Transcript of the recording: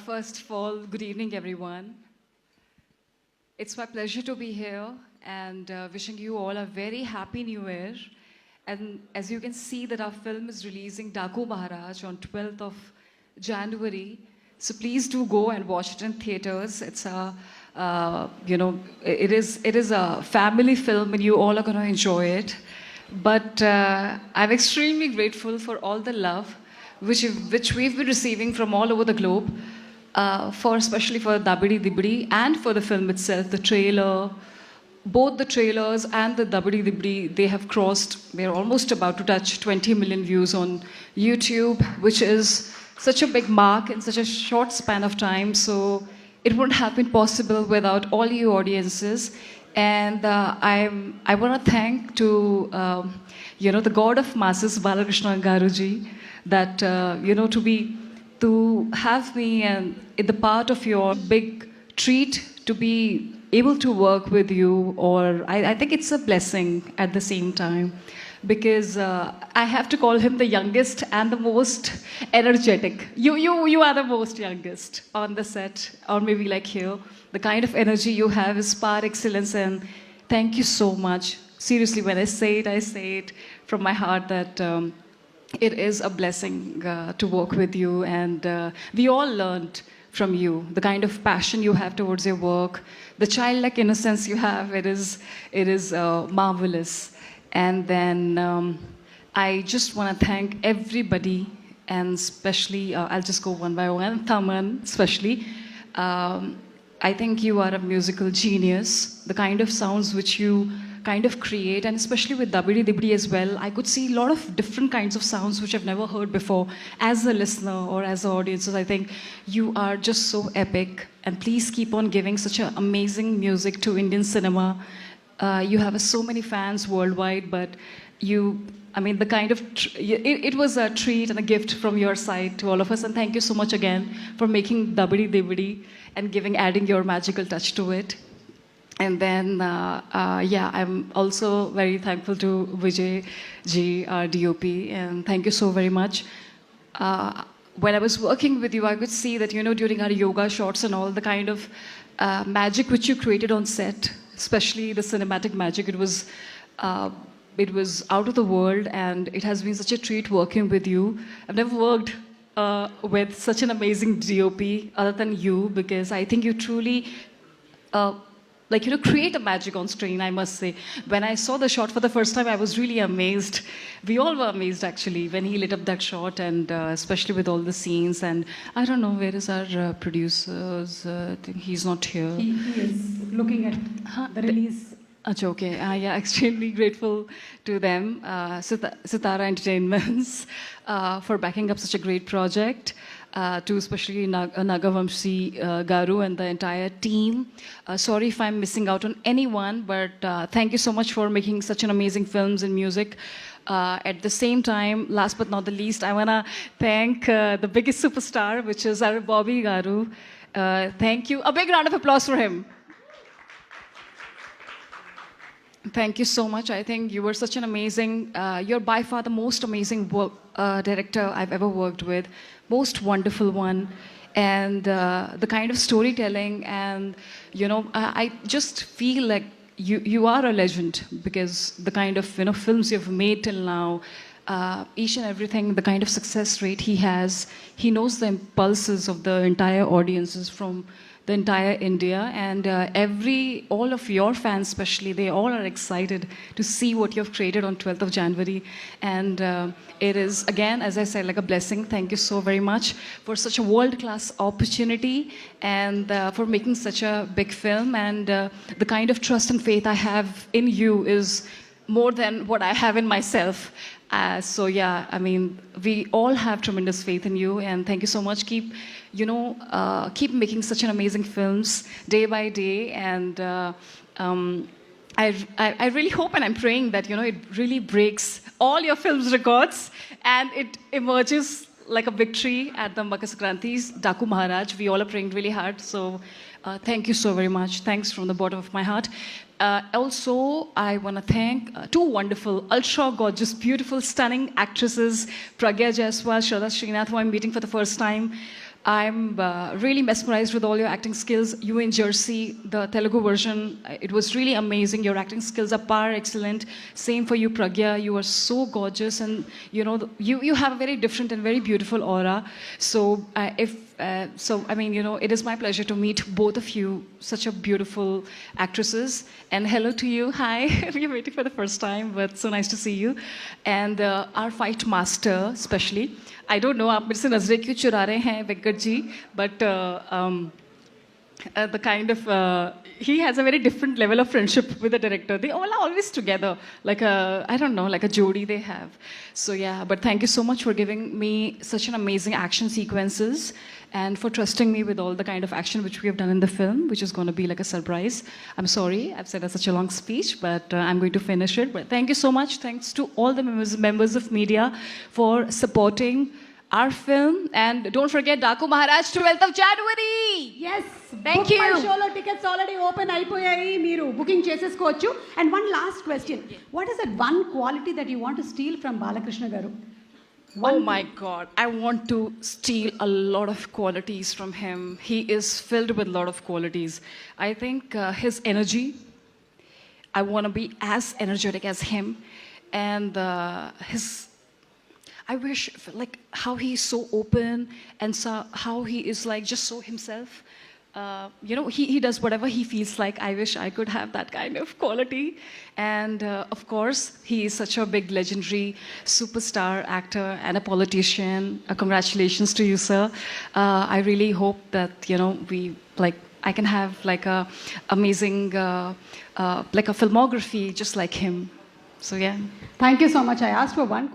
First of all, good evening, everyone. It's my pleasure to be here and wishing you all a very happy new year. And as you can see that our film is releasing Daku Maharaj on 12th of January. So please do go and watch it in theaters. It's a, it is a family film and you all are going to enjoy it. But I'm extremely grateful for all the love which we've been receiving from all over the globe, especially for Dabidi Dibidi and for the film itself, the trailer. Both the trailers and the Dabidi Dibidi, they have crossed, they're almost about to touch 20 million views on YouTube, which is such a big mark in such a short span of time. So it wouldn't have been possible without all you audiences. And I want to thank to, the God of masses, Balakrishna Garuji, that, to have me and in the part of your big treat to be able to work with you, or I think it's a blessing at the same time, because I have to call him the youngest and the most energetic. You are the most youngest on the set, or maybe like here. The kind of energy you have is par excellence, and thank you so much. Seriously, when I say it from my heart that it is a blessing to work with you, and we all learned from you the kind of passion you have towards your work, the childlike innocence you have. It is marvelous. And then I just want to thank everybody, and especially I'll just go one by one. Thaman, especially. I think you are a musical genius. The kind of sounds which you kind of create, and especially with Dabidi Dibidi as well, I could see a lot of different kinds of sounds which I've never heard before. As a listener or as an audience, I think you are just so epic. And please keep on giving such an amazing music to Indian cinema. You have so many fans worldwide, but the kind of, it was a treat and a gift from your side to all of us. And thank you so much again for making Dabidi Dibidi and adding your magical touch to it. And then, I'm also very thankful to Vijay ji, our DOP, and thank you so very much. When I was working with you, I could see that, during our yoga shots and all, the kind of magic which you created on set, especially the cinematic magic, it was out of the world, and it has been such a treat working with you. I've never worked with such an amazing DOP other than you, because I think you truly create a magic on screen, I must say. When I saw the shot for the first time, I was really amazed. We all were amazed, actually, when he lit up that shot, and especially with all the scenes. And I don't know, where is our producers? I think he's not here. He is looking at the release. Okay. Extremely grateful to them, Sitara Entertainments, for backing up such a great project. To especially Nagavamshi Garu and the entire team. Sorry if I'm missing out on anyone, but thank you so much for making such an amazing films and music. At the same time, last but not the least, I want to thank the biggest superstar, which is our Bobby Garu. Thank you. A big round of applause for him. Thank you so much. I think you were such an amazing, you're by far the most amazing director I've ever worked with. Most wonderful one. And the kind of storytelling, and, I just feel like you are a legend, because the kind of, films you've made till now, each and everything, the kind of success rate he has, he knows the impulses of the entire audiences from the entire India, and all of your fans especially, they all are excited to see what you've created on 12th of January. And it is, again, as I said, like a blessing. Thank you so very much for such a world-class opportunity, and for making such a big film. And the kind of trust and faith I have in you is more than what I have in myself. We all have tremendous faith in you, and thank you so much. Keep making such an amazing films day by day, and I really hope and I'm praying that it really breaks all your films records, and it emerges like a victory at the Makar Sankranti's Daku Maharaj. We all are praying really hard. So thank you so very much. Thanks from the bottom of my heart. Also, I want to thank two wonderful, ultra gorgeous, beautiful, stunning actresses, Pragya Jaiswal, Shraddha Srinath, who I'm meeting for the first time. I'm really mesmerized with all your acting skills. You in Jersey, the Telugu version, it was really amazing. Your acting skills are par excellent. Same for you, Pragya. You are so gorgeous, and you know you have a very different and very beautiful aura. So I mean, you know, it is my pleasure to meet both of you, such a beautiful actresses. And hello to you. Hi, we're waiting for the first time, but so nice to see you. And our fight master, especially. I don't know, आप मेरे से नजरें क्यों चुरा रहे हैं Venkat ji, but the kind of he has a very different level of friendship with the director. They all are always together, like a, I don't know, like a jodi they have. So yeah, but thank you so much for giving me such an amazing action sequences and for trusting me with all the kind of action which we have done in the film, which is going to be like a surprise. I'm sorry I've said such a long speech, but I'm going to finish it. But thank you so much. Thanks to all the members of media for supporting our film. And don't forget Daku Maharaj, 12th of January. Yes. Thank Book you. My showలో tickets already open అయిపోయాయి, మీరు booking చేసేసుకోవచ్చు. And one last question, what is that one quality that you want to steal from Balakrishna garu? Oh my God, I want to steal a lot of qualities from him. He is filled with a lot of qualities. I think his energy, I want to be as energetic as him. And I wish, like, how he's so open and so, how he is like just so himself. You know, he does whatever he feels like. I wish I could have that kind of quality. And of course, he is such a big legendary superstar actor and a politician. Congratulations to you, sir. I really hope that, you know, I can have like a amazing, like a filmography just like him. So yeah. Thank you so much. I asked for one